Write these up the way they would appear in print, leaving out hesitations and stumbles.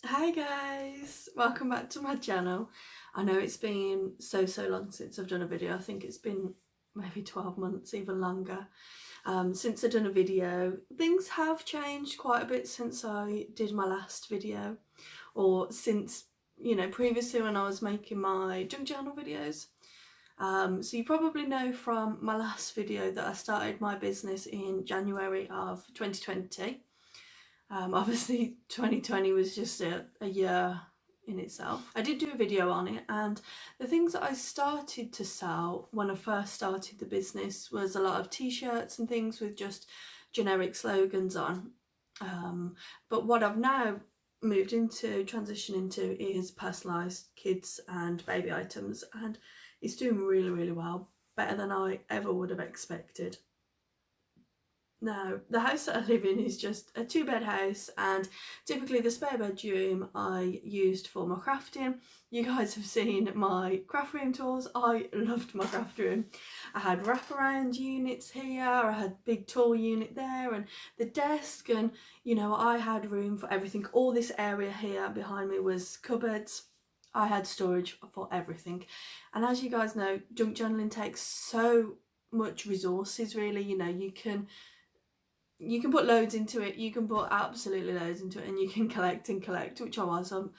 Hi guys, welcome back to my channel. I know it's been so long since I've done a video. I think it's been maybe 12 months, even longer, since I've done a video. Things have changed quite a bit since I did my last video, or since, previously when I was making my junk journal videos. So you probably know from my last video that I started my business in January of 2020. Obviously 2020 was just a year in itself. I did do a video on it, and the things that I started to sell when I first started the business was a lot of t-shirts and things with just generic slogans on. But what I've now moved into, transition into, is personalised kids and baby items, and it's doing really well, better than I ever would have expected. Now, the house that I live in is just a 2-bed house, and typically the spare bedroom I used for my crafting. You guys have seen my craft room tours. I loved my craft room. I had wraparound units here, I had big tall unit there, and the desk, and I had room for everything. All this area here behind me was cupboards. I had storage for everything. And as you guys know, junk journaling takes so much resources, really. You can put loads into it, you can put absolutely loads into it, and you can collect and collect, which I was. I'm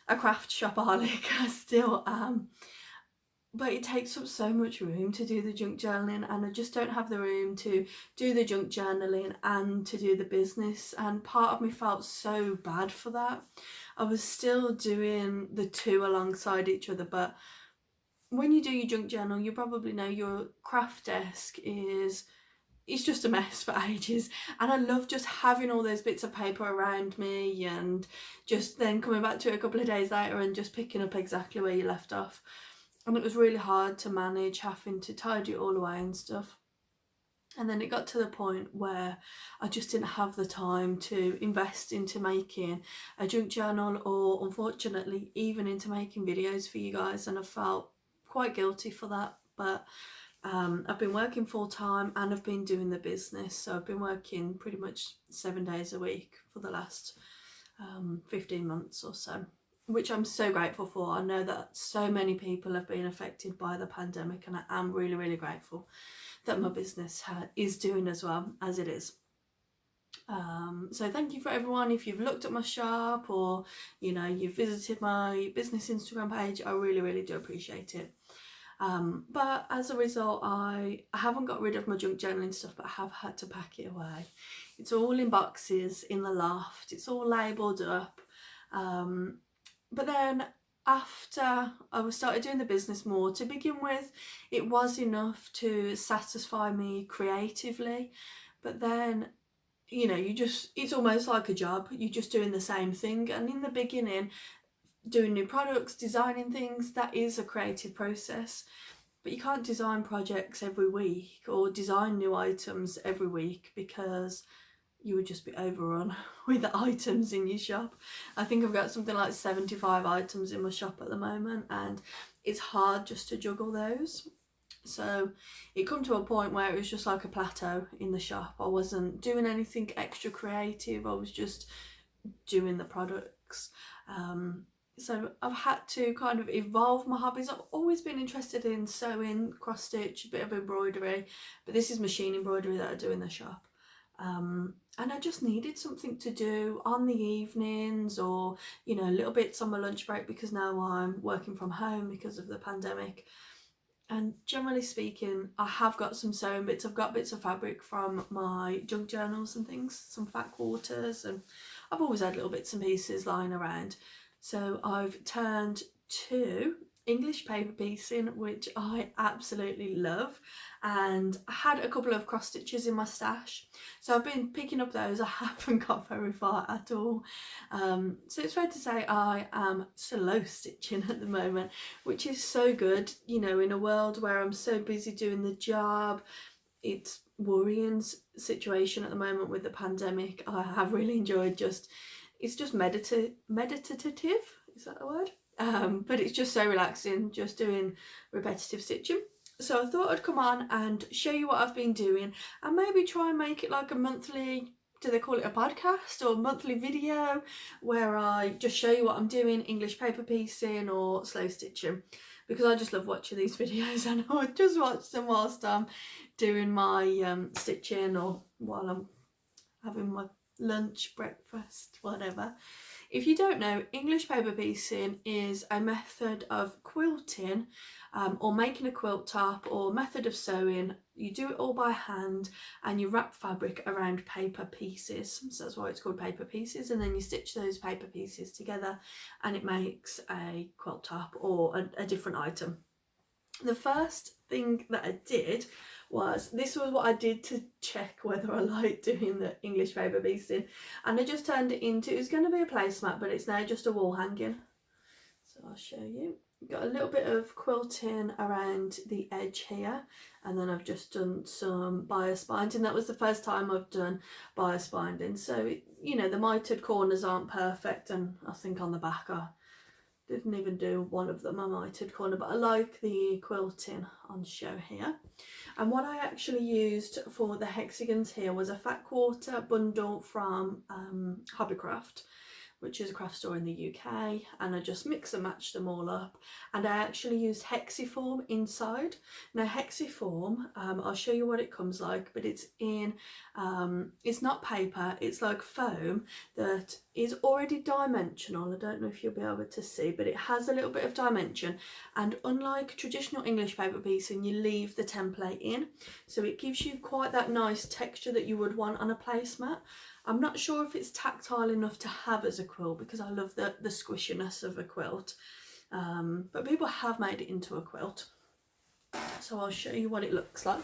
a craft shopaholic, I still am. But it takes up so much room to do the junk journaling, and I just don't have the room to do the junk journaling and to do the business. And part of me felt so bad for that. I was still doing the two alongside each other, but when you do your junk journal, you probably know your craft desk it's just a mess for ages, and I love just having all those bits of paper around me and just then coming back to it a couple of days later and just picking up exactly where you left off. And it was really hard to manage having to tidy it all away and stuff. And then it got to the point where I just didn't have the time to invest into making a junk journal, or unfortunately even into making videos for you guys, and I felt quite guilty for that. But I've been working full time and I've been doing the business, so I've been working pretty much 7 days a week for the last 15 months or so, which I'm so grateful for. I know that so many people have been affected by the pandemic, and I am really grateful that my business is doing as well as it is. So thank you for everyone. If you've looked at my shop, or you've visited my business Instagram page, I really do appreciate it. But as a result, I haven't got rid of my junk journaling stuff, but I have had to pack it away. It's all in boxes in the loft, it's all labelled up. But then after I started doing the business more, to begin with, it was enough to satisfy me creatively. But then, it's almost like a job. You're just doing the same thing. And in the beginning, doing new products, designing things, that is a creative process. But you can't design projects every week or design new items every week, because you would just be overrun with items in your shop. I think I've got something like 75 items in my shop at the moment, and it's hard just to juggle those. So it come to a point where it was just like a plateau in the shop. I wasn't doing anything extra creative, I was just doing the products. So I've had to kind of evolve my hobbies. I've always been interested in sewing, cross stitch, a bit of embroidery, but this is machine embroidery that I do in the shop. And I just needed something to do on the evenings, or little bits on my lunch break, because now I'm working from home because of the pandemic. And generally speaking, I have got some sewing bits. I've got bits of fabric from my junk journals and things, some fat quarters, and I've always had little bits and pieces lying around. So I've turned to English paper piecing, which I absolutely love, and I had a couple of cross stitches in my stash, so I've been picking up those. I haven't got very far at all. So it's fair to say I am slow stitching at the moment, which is so good. In a world where I'm so busy doing the job, it's worrying situation at the moment with the pandemic. I have really enjoyed it's just meditative, is that a word? But it's just so relaxing, just doing repetitive stitching. So I thought I'd come on and show you what I've been doing, and maybe try and make it like a monthly do they call it a podcast or a monthly video where I just show you what I'm doing, English paper piecing or slow stitching, because I just love watching these videos and I would just watch them whilst I'm doing my stitching or while I'm having my lunch, breakfast, whatever. If you don't know, English paper piecing is a method of quilting or making a quilt top or method of sewing. You do it all by hand and you wrap fabric around paper pieces. So that's why it's called paper pieces, and then you stitch those paper pieces together and it makes a quilt top or a different item. The first thing that I did was, this was what I did to check whether I liked doing the English paper piecing, and I just turned it into, it was going to be a placemat but it's now just a wall hanging. So I'll show you. Got a little bit of quilting around the edge here, and then I've just done some bias binding. That was the first time I've done bias binding, so you know, the mitered corners aren't perfect, and I think on the back I didn't even do one of them a mitered corner, but I like the quilting on show here. And what I actually used for the hexagons here was a fat quarter bundle from Hobbycraft, which is a craft store in the UK, and I just mix and match them all up, and I actually used Hexiform inside. Now Hexiform, I'll show you what it comes like, but it's in, it's not paper, it's like foam that is already dimensional. I don't know if you'll be able to see, but it has a little bit of dimension, and unlike traditional English paper piecing, you leave the template in, so it gives you quite that nice texture that you would want on a placemat. I'm not sure if it's tactile enough to have as a quilt because I love the squishiness of a quilt, but people have made it into a quilt, so I'll show you what it looks like.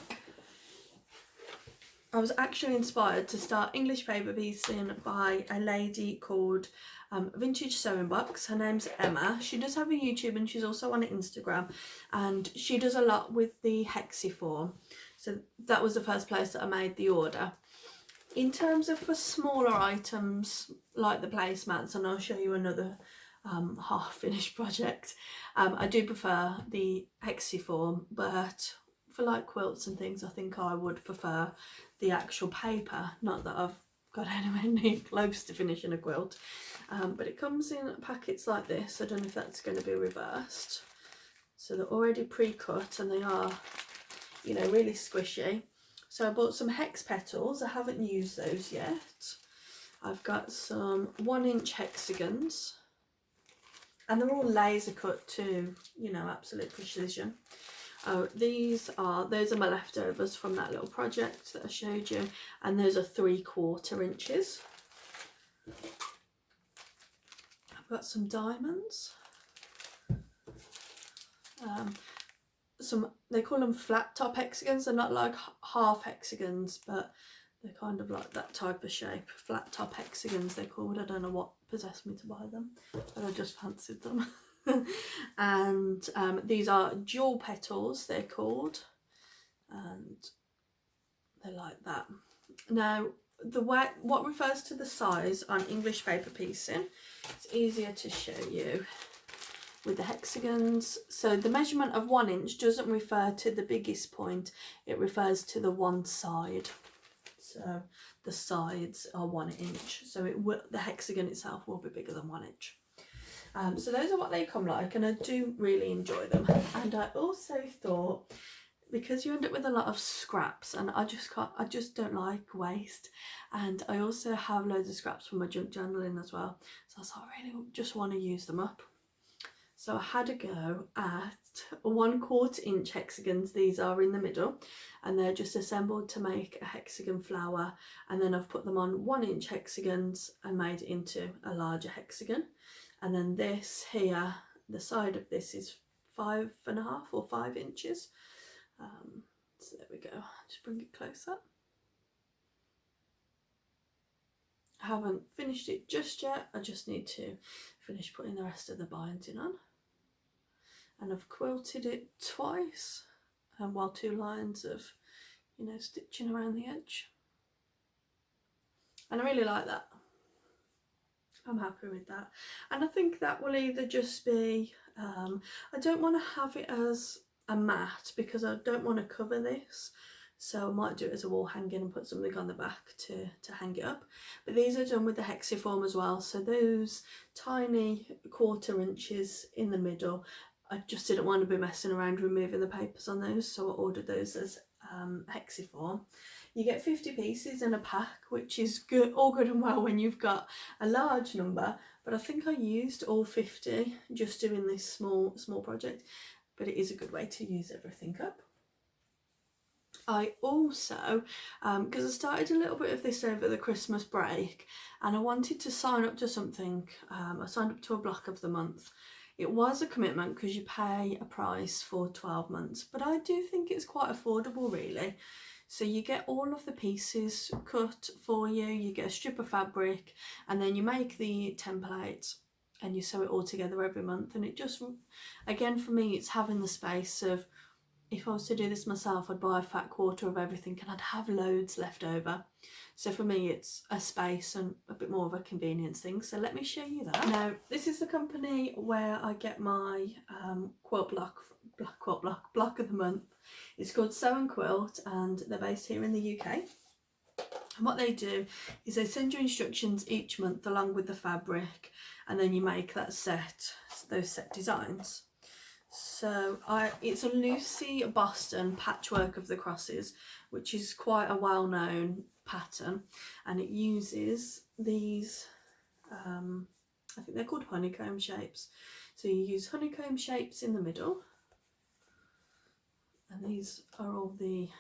I was actually inspired to start English paper piecing by a lady called Vintage Sewing Box. Her name's Emma. She does have a YouTube and she's also on Instagram, and she does a lot with the Hexiform, so that was the first place that I made the order. In terms of for smaller items like the placemats, and I'll show you another half finished project, I do prefer the Hexiform, but for like quilts and things I think I would prefer the actual paper. Not that I've got anywhere near close to finishing a quilt, but it comes in packets like this. I don't know if that's going to be reversed. So they're already pre-cut and they are, you know, really squishy. So I bought some hex petals. I haven't used those yet. I've got some 1-inch hexagons, and they're all laser cut to, you know, absolute precision. Those are my leftovers from that little project that I showed you, and those are 3/4 inches. I've got some diamonds. They call them flat top hexagons. They're not like half hexagons, but they're kind of like that type of shape. Flat top hexagons they're called. I don't know what possessed me to buy them, but I just fancied them. And these are jewel petals they're called, and they're like that. Now what refers to the size on English paper piecing, it's easier to show you with the hexagons. So the measurement of 1 inch doesn't refer to the biggest point, it refers to the one side. So the sides are 1 inch, so the hexagon itself will be bigger than 1 inch. So those are what they come like, and I do really enjoy them. And I also thought, because you end up with a lot of scraps, and I just don't like waste, and I also have loads of scraps from my junk journaling as well, so I thought I really just want to use them up. So I had a go at 1/4 inch hexagons. These are in the middle, and they're just assembled to make a hexagon flower, and then I've put them on 1 inch hexagons and made it into a larger hexagon. And then this here, the side of this is 5.5 or 5 inches. So there we go, just bring it closer. I haven't finished it just yet, I just need to finish putting the rest of the binding on. And I've quilted it twice, while 2 lines of, you know, stitching around the edge. And I really like that. I'm happy with that. And I think that will either just be, I don't want to have it as a mat because I don't want to cover this. so I might do it as a wall hanging and put something on the back to hang it up. But these are done with the Hexiform as well, so those tiny 1/4 inches in the middle, I just didn't want to be messing around removing the papers on those, so I ordered those as Hexiform. You get 50 pieces in a pack, which is good, all good and well when you've got a large number, but I think I used all 50 just doing this small project, but it is a good way to use everything up. I also, because I started a little bit of this over the Christmas break and I wanted to sign up to something, I signed up to a block of the month. It was a commitment because you pay a price for 12 months, but I do think it's quite affordable really. So you get all of the pieces cut for you, you get a strip of fabric, and then you make the template and you sew it all together every month. And it just, again for me, it's having the space of, if I was to do this myself, I'd buy a fat 1/4 of everything and I'd have loads left over. So for me, it's a space and a bit more of a convenience thing. So let me show you that. Now, this is the company where I get my quilt block of the month. It's called Sew & Quilt and they're based here in the UK. And what they do is they send you instructions each month along with the fabric, and then you make that set, those set designs. So it's a Lucy Boston patchwork of the crosses, which is quite a well-known pattern, and it uses these, I think they're called honeycomb shapes. So you use honeycomb shapes in the middle, and these are all the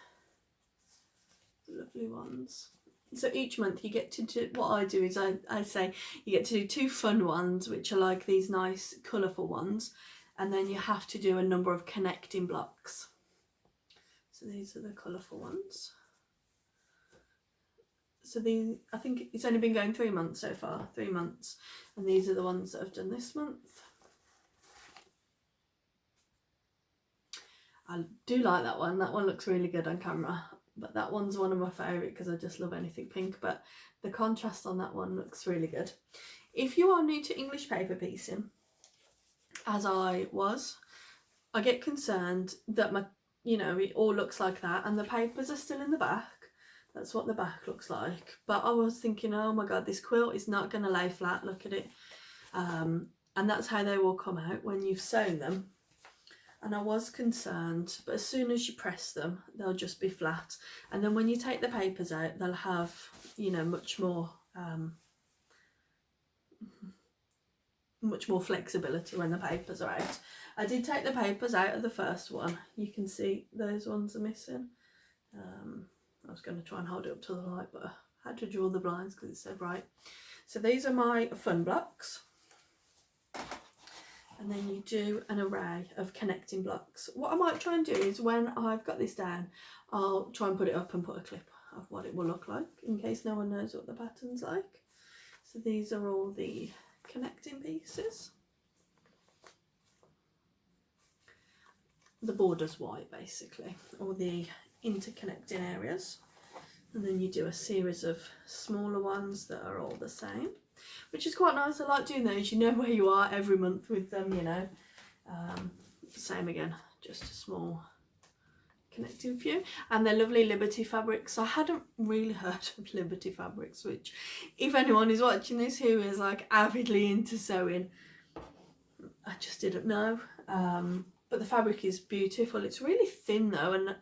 lovely ones. So each month you get to do, what I do is I say you get to do 2 fun ones, which are like these nice colourful ones, and then you have to do a number of connecting blocks. So these are the colourful ones. So these, I think it's only been going 3 months so far, 3 months, and these are the ones that I've done this month. I do like that one looks really good on camera, but that one's one of my favourite because I just love anything pink, but the contrast on that one looks really good. If you are new to English paper piecing, as I was, I get concerned that my, you know, it all looks like that and the papers are still in the back. That's what the back looks like. But I was thinking, oh my god, this quilt is not going to lay flat, look at it. And that's how they will come out when you've sewn them. And I was concerned, but as soon as you press them, they'll just be flat. And then when you take the papers out, they'll have, you know, much more flexibility when the papers are out. I did take the papers out of the first one. You can see those ones are missing. I was going to try and hold it up to the light, but I had to draw the blinds because it's so bright. So these are my fun blocks. And then you do an array of connecting blocks. What I might try and do is when I've got this down, I'll try and put it up and put a clip of what it will look like in case no one knows what the pattern's like. So these are all the connecting pieces. The border's white basically, all the interconnecting areas. And then you do a series of smaller ones that are all the same, which is quite nice. I like doing those, you know where you are every month with them, you know. Same again, just a small connecting few. And they're lovely Liberty fabrics. I hadn't really heard of Liberty fabrics, which if anyone is watching this who is like avidly into sewing, I just didn't know. But the fabric is beautiful. It's really thin though, and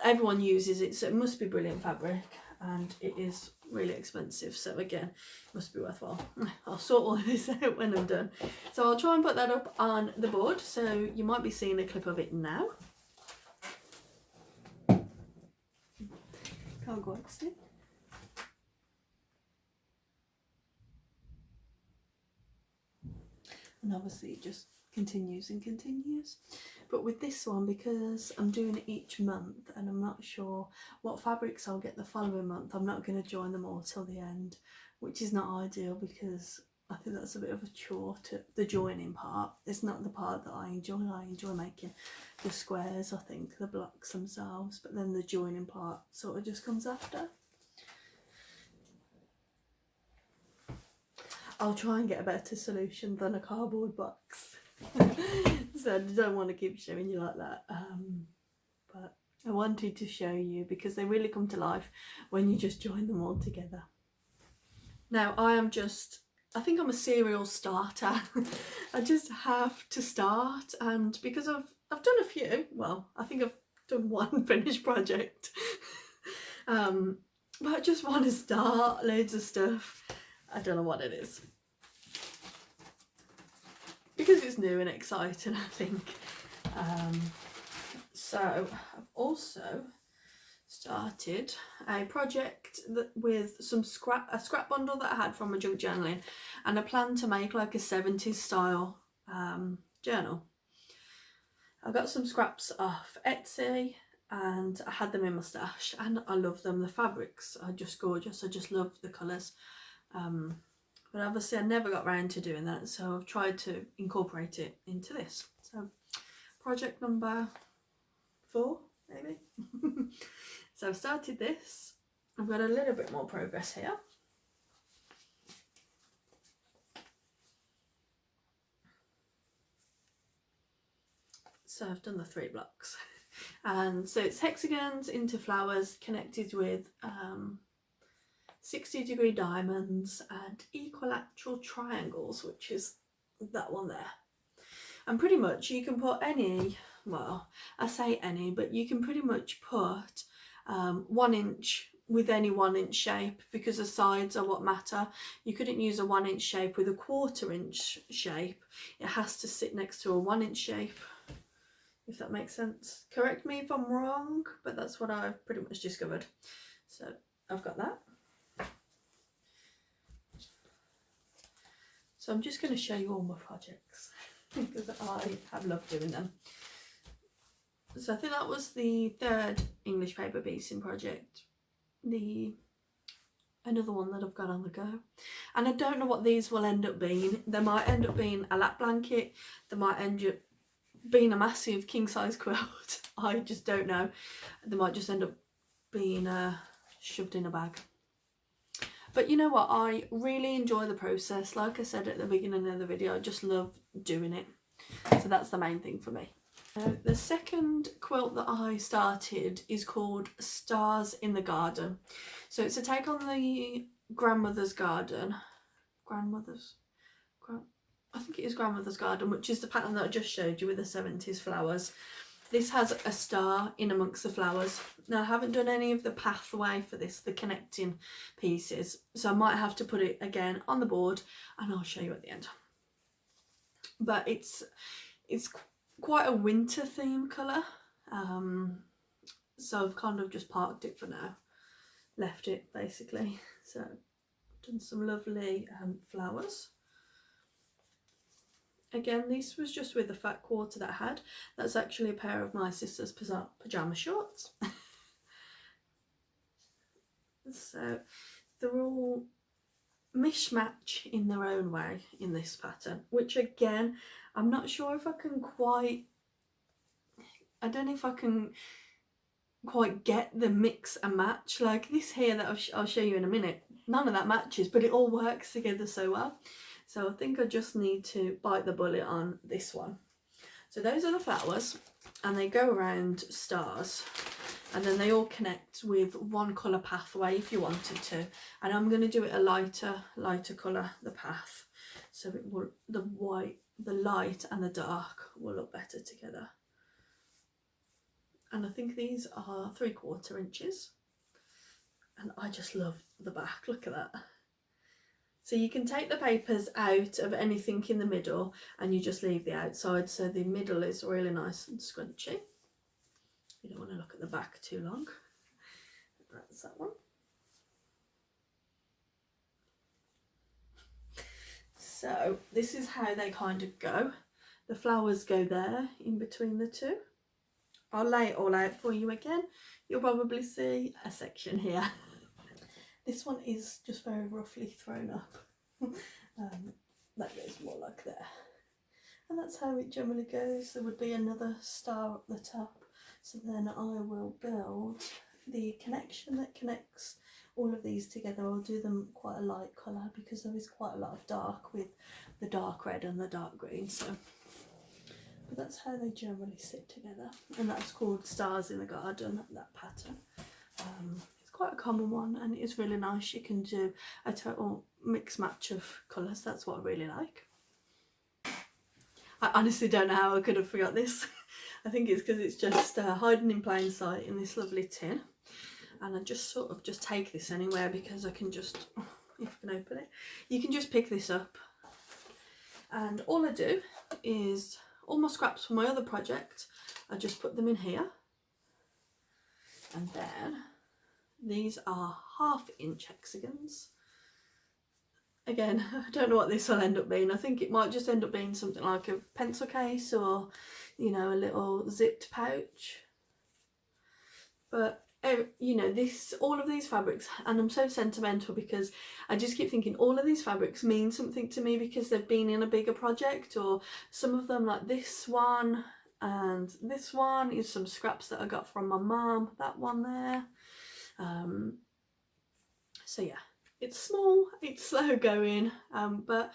everyone uses it, so it must be brilliant fabric, and it is really expensive, so again, it must be worthwhile. I'll sort all this out when I'm done. So I'll try and put that up on the board, so you might be seeing a clip of it now. Can't go out still. And obviously it just continues and continues. But with this one, because I'm doing it each month and I'm not sure what fabrics I'll get the following month, I'm not going to join them all till the end, which is not ideal because I think that's a bit of a chore, to the joining part. It's not the part that I enjoy. I enjoy making the squares, I think, the blocks themselves, but then the joining part sort of just comes after. I'll try and get a better solution than a cardboard box. So I don't want to keep showing you like that, but I wanted to show you because they really come to life when you just join them all together. Now I think I'm a serial starter. I just have to start, and because I've done a few, well, I think I've done one finished project, but I just want to start loads of stuff. I don't know what it is, because it's new and exciting, I think. So I've also started a project with a scrap bundle that I had from my junk journaling, and I plan to make like a 70s style journal. I got some scraps off Etsy and I had them in my stash, and I love them. The fabrics are just gorgeous. I just love the colours. But obviously I never got around to doing that, so I've tried to incorporate it into this. So project number 4 maybe. So I've started this. I've got a little bit more progress here. So I've done the 3 blocks, and so it's hexagons into flowers connected with 60-degree diamonds and equilateral triangles, which is that one there. And pretty much you can put any, well, I say any, but you can pretty much put 1 inch with any 1 inch shape, because the sides are what matter. You couldn't use a 1 inch shape with a 1/4 inch shape. It has to sit next to a 1 inch shape, if that makes sense. Correct me if I'm wrong, but that's what I've pretty much discovered. So I've got that. So I'm just going to show you all my projects because I have loved doing them. So I think that was the 3rd English paper piecing project. Another one that I've got on the go. And I don't know what these will end up being. They might end up being a lap blanket. They might end up being a massive king size quilt. I just don't know. They might just end up being shoved in a bag. But you know what, I really enjoy the process. Like I said at the beginning of the video, I just love doing it. So that's the main thing for me. The second quilt that I started is called Stars in the Garden. So it's a take on the Grandmother's Garden. I think it is Grandmother's Garden, which is the pattern that I just showed you with the 70s flowers. This has a star in amongst the flowers. Now I haven't done any of the pathway for this, the connecting pieces, so I might have to put it again on the board and I'll show you at the end. But it's quite a winter theme colour, so I've kind of just parked it for now, left it basically. So I've done some lovely flowers. Again, this was just with the fat quarter that I had. That's actually a pair of my sister's pyjama shorts. So they're all mishmatch in their own way in this pattern, which again, I'm not sure if I can quite, I don't know if I can quite get the mix and match. Like this here that I'll show you in a minute, none of that matches, but it all works together so well. So I think I just need to bite the bullet on this one. So those are the flowers, and they go around stars, and then they all connect with 1 colour pathway if you wanted to. And I'm going to do it a lighter colour, the path, so it will, the light and the dark will look better together. And I think these are 3/4 inches, and I just love the back. Look at that. So you can take the papers out of anything in the middle and you just leave the outside, so the middle is really nice and scrunchy. You don't want to look at the back too long. That's that one. So this is how they kind of go. The flowers go there in between the two. I'll lay it all out for you again. You'll probably see a section here. This one is just very roughly thrown up. That goes more like there. And that's how it generally goes. There would be another star up the top. So then I will build the connection that connects all of these together. I'll do them quite a light colour because there is quite a lot of dark with the dark red and the dark green. So but that's how they generally sit together, and that's called Stars in the Garden, that pattern. It's quite a common one, and it is really nice. You can do a total mix match of colours. That's what I really like. I honestly don't know how I could have forgot this. I think it's because it's just hiding in plain sight in this lovely tin. And I just sort of just take this anywhere because I can just, if you can open it, you can just pick this up. And all I do is, all my scraps from my other project, I just put them in here. And then these are 1/2 inch hexagons. Again, I don't know what this will end up being. I think it might just end up being something like a pencil case, or, you know, a little zipped pouch. But, you know, all of these fabrics, and I'm so sentimental because I just keep thinking all of these fabrics mean something to me because they've been in a bigger project, or some of them, like this one and this one, is some scraps that I got from my mum, that one there. So yeah. It's small, it's slow going, but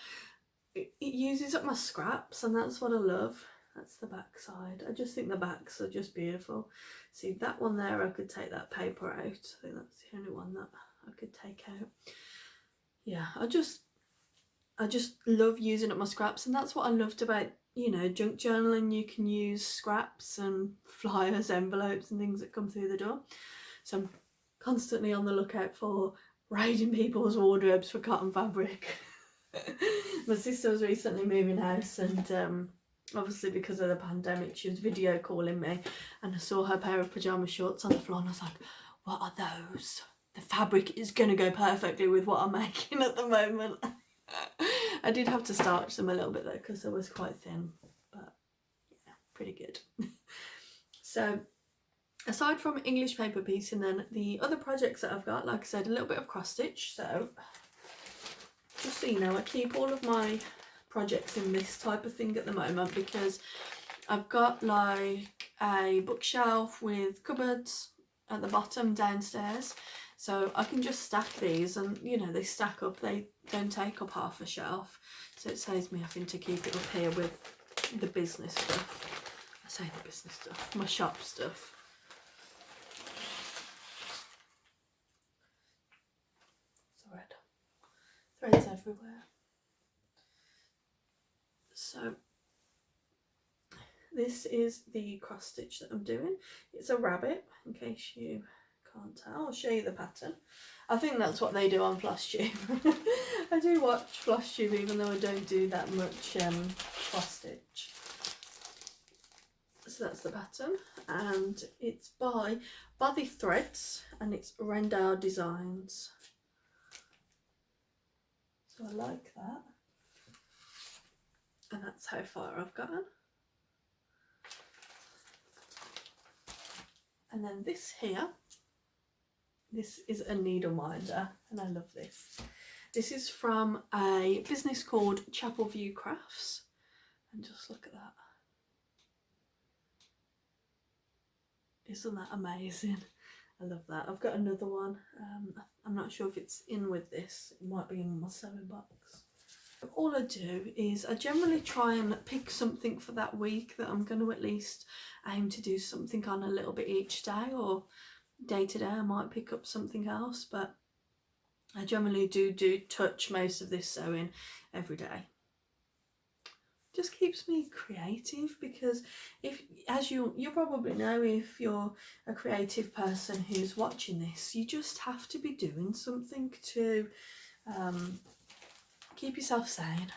it uses up my scraps, and that's what I love. That's the back side. I just think the backs are just beautiful. See, that one there, I could take that paper out. I think that's the only one that I could take out. Yeah, I just love using up my scraps, and that's what I loved about, you know, junk journaling. You can use scraps and flyers, envelopes and things that come through the door. So I'm constantly on the lookout for raiding people's wardrobes for cotton fabric. My sister was recently moving house, and obviously because of the pandemic she was video calling me, and I saw her pair of pyjama shorts on the floor, and I was like, what are those? The fabric is going to go perfectly with what I'm making at the moment. I did have to starch them a little bit though because they was quite thin, but yeah, pretty good. So aside from English paper piecing, then the other projects that I've got, like I said, a little bit of cross stitch. So just so you know, I keep all of my projects in this type of thing at the moment because I've got like a bookshelf with cupboards at the bottom downstairs, so I can just stack these, and you know, they stack up, they don't take up half a shelf, so it saves me having to keep it up here with the business stuff. I say the business stuff, my shop stuff. Threads everywhere. So this is the cross stitch that I'm doing. It's a rabbit, in case you can't tell. I'll show you the pattern. I think that's what they do on Flosstube. I do watch Flosstube even though I don't do that much cross stitch. So that's the pattern, and it's by Body Threads, and it's Rendell Designs. So I like that, and that's how far I've gotten. And then this here, this is a needle minder, and I love this. This is from a business called Chapel View Crafts, and just look at that. Isn't that amazing? I love that. I've got another one. I'm not sure if it's in with this. It might be in my sewing box. All I do is I generally try and pick something for that week that I'm going to at least aim to do something on a little bit each day, or day to day I might pick up something else, but I generally do touch most of this sewing every day. Just keeps me creative, because if, as you probably know, if you're a creative person who's watching this, you just have to be doing something to keep yourself sane.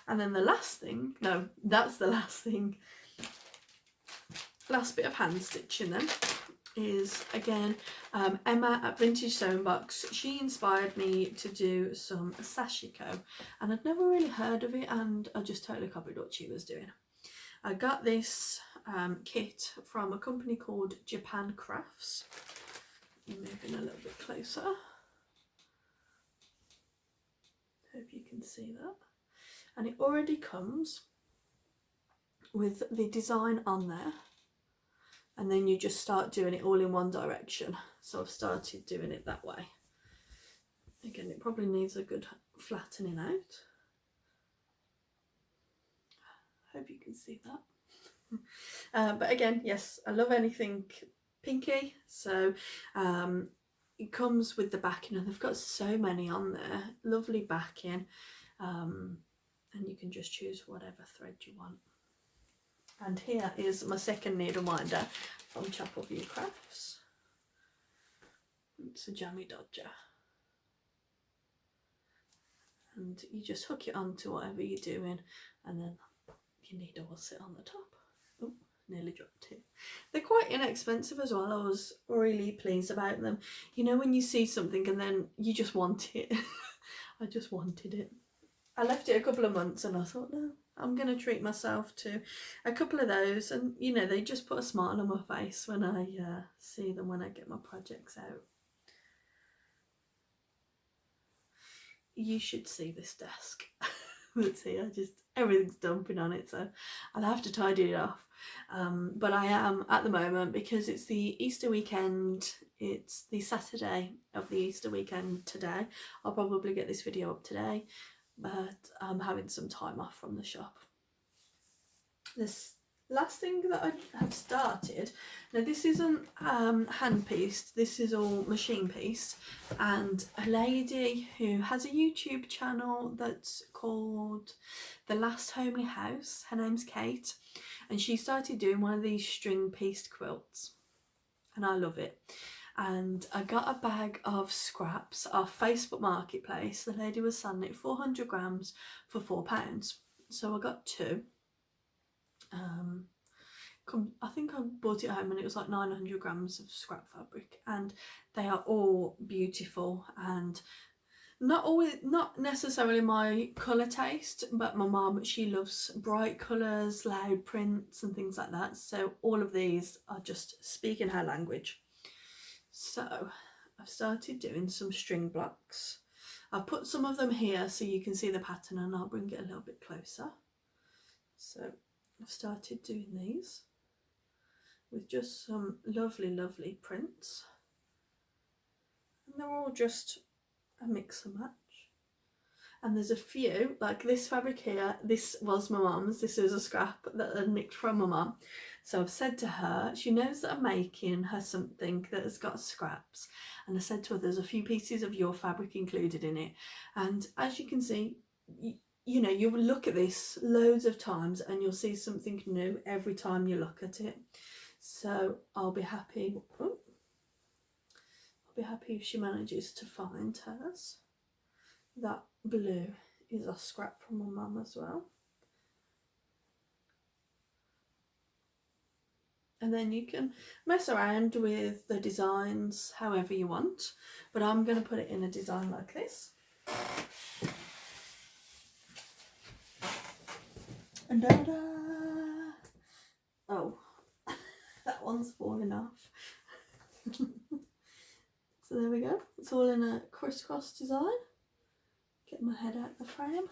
And then the last thing, no, that's the last thing, last bit of hand stitching then, is again Emma at Vintage Sewing Box. She inspired me to do some Sashiko, and I'd never really heard of it, and I just totally copied what she was doing. I got this kit from a company called Japan Crafts. Moving a little bit closer. Hope you can see that. And it already comes with the design on there, and then you just start doing it all in one direction. So I've started doing it that way. Again, it probably needs a good flattening out. can see that. But again, yes, I love anything pinky, so it comes with the backing, and they've got so many on there, lovely backing, and you can just choose whatever thread you want. And here is my second needle minder from Chapelview Crafts. It's a jammy dodger, and you just hook it onto whatever you're doing, and then your needle will sit on the top. Oh, nearly dropped it. They're quite inexpensive as well. I was really pleased about them. You know when you see something and then you just want it. I just wanted it. I left it a couple of months and I thought, no, I'm going to treat myself to a couple of those, and you know, they just put a smile on my face when I see them, when I get my projects out. You should see this desk. Let's see, everything's dumping on it, so I'll have to tidy it off. But I am at the moment, because it's the Easter weekend, it's the Saturday of the Easter weekend today. I'll probably get this video up today, but I'm having some time off from the shop. This last thing that I have started, now this isn't hand pieced, this is all machine pieced, and a lady who has a YouTube channel that's called The Last Homely House, her name's Kate, and she started doing one of these string pieced quilts, and I love it. And I got a bag of scraps off Facebook Marketplace. The lady was selling it 400 grams for £4, so I got two. I think I bought it home and it was like 900 grams of scrap fabric, and they are all beautiful, and not necessarily my colour taste, but my mum, she loves bright colours, loud prints and things like that, so all of these are just speaking her language. So I've started doing some string blocks. I've put some of them here so you can see the pattern, and I'll bring it a little bit closer. So I've started doing these with just some lovely prints, and they're all just a mix and match. And there's a few, like this fabric here, this was my mum's, this is a scrap that I nicked from my mum. So I've said to her, she knows that I'm making her something that has got scraps, and I said to her, there's a few pieces of your fabric included in it, and as you can see, you know, you'll look at this loads of times and you'll see something new every time you look at it. So I'll be happy. I'll be happy if she manages to find hers. That blue is a scrap from my mum as well. And then you can mess around with the designs however you want, but I'm going to put it in a design like this. And da-da! Oh, that one's falling off. So there we go, it's all in a crisscross design. Get my head out of the frame.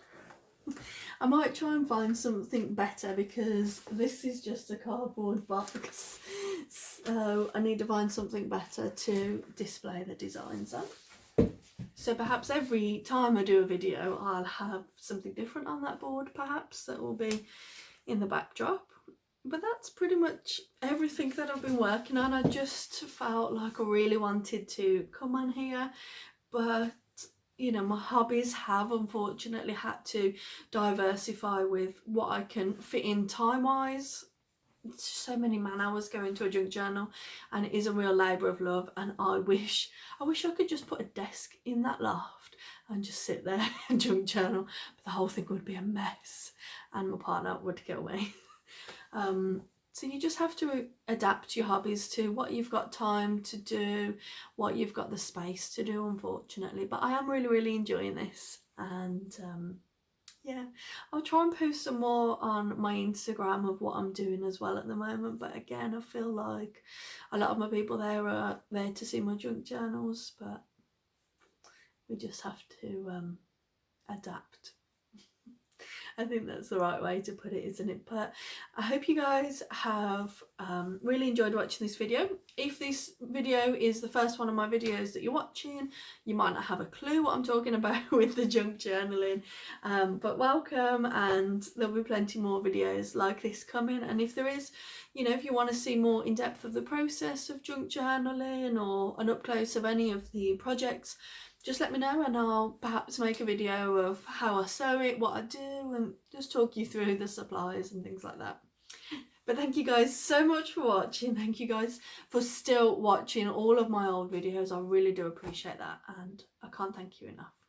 I might try and find something better, because this is just a cardboard box, so I need to find something better to display the designs on. So perhaps every time I do a video I'll have something different on that board, perhaps, that will be in the backdrop. But that's pretty much everything that I've been working on. I just felt like I really wanted to come on here, but you know, my hobbies have unfortunately had to diversify with what I can fit in time wise. So many man hours go into a junk journal, and it is a real labour of love, and I wish I could just put a desk in that loft and just sit there and junk journal, but the whole thing would be a mess and my partner would kill me. So you just have to adapt your hobbies to what you've got time to do, what you've got the space to do, unfortunately. But I am really enjoying this, and yeah, I'll try and post some more on my Instagram of what I'm doing as well at the moment. But again, I feel like a lot of my people there are there to see my junk journals, but we just have to adapt. I think that's the right way to put it, isn't it? But I hope you guys have really enjoyed watching this video. If this video is the first one of my videos that you're watching, you might not have a clue what I'm talking about with the junk journaling, but welcome, and there'll be plenty more videos like this coming. And if there is, you know, if you want to see more in depth of the process of junk journaling or an up close of any of the projects, just let me know and I'll perhaps make a video of how I sew it, what I do, and just talk you through the supplies and things like that. But thank you guys so much for watching. Thank you guys for still watching all of my old videos. I really do appreciate that, and I can't thank you enough.